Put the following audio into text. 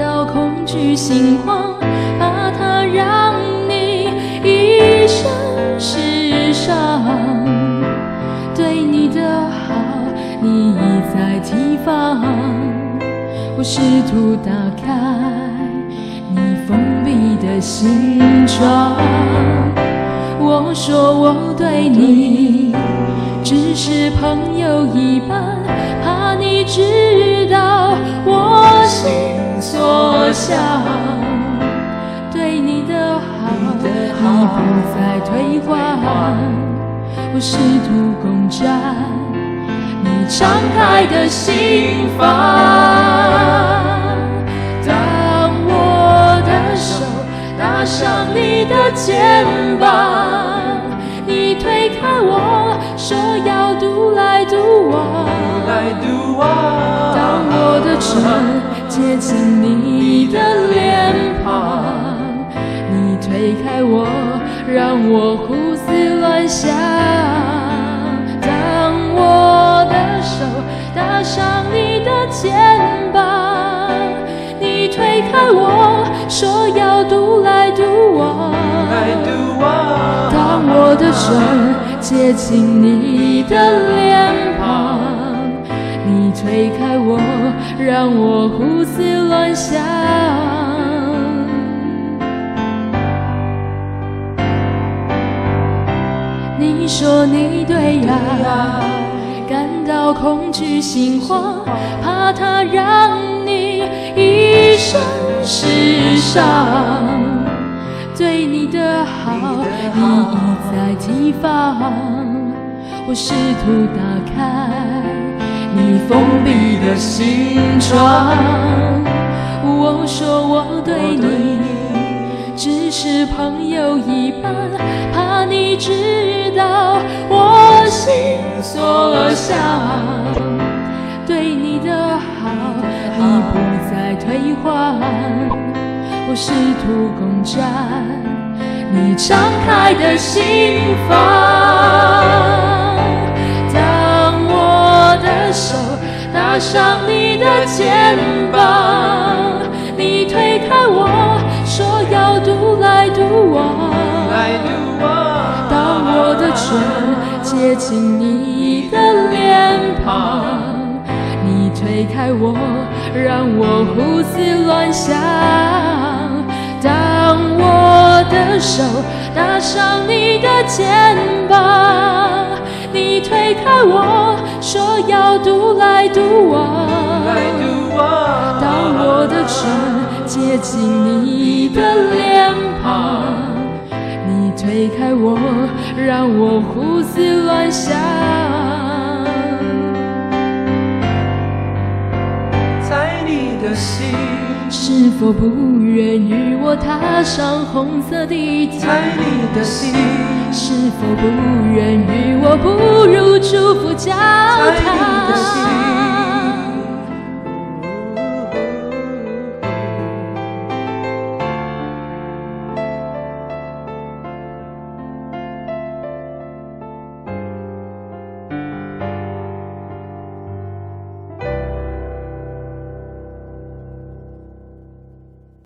到恐惧心慌，怕它让你一生世上对你的好，你一再提防。我试图打开你封闭的心窗，我说我对你只是朋友一般，怕你知道我心所想，对你的好你不再退还。我试图攻占你敞开的心房，当我的手搭上你的肩膀，你推开我，说要独来独往。当我的唇接近你的脸庞，你推开我，让我胡思乱想。当我的手搭上你的肩膀，你推开我，说要独来独往。当我的唇接近你的脸庞，你推开我，让我胡思乱想。你说你对爱感到恐惧心慌，怕它让你一生世上对你的好你一再提防。我试图打开你封闭的心窗，我说我对你只是朋友一般，怕你知道我心所想，对你的好你不再退还。我试图攻占你敞开的心房，当我的手搭上你的肩膀，你推开我，说要独来独往。当我的唇接近你的脸庞，你推开我，让我胡思乱想。当我的手搭上你的肩膀，你推开我，说要独来独往。当我的唇接近你的脸庞，你推开我，让我胡思乱想。在你的心是否不愿与我踏上红色地毯？在你的心是否不愿与我步入祝福教在你的堂？心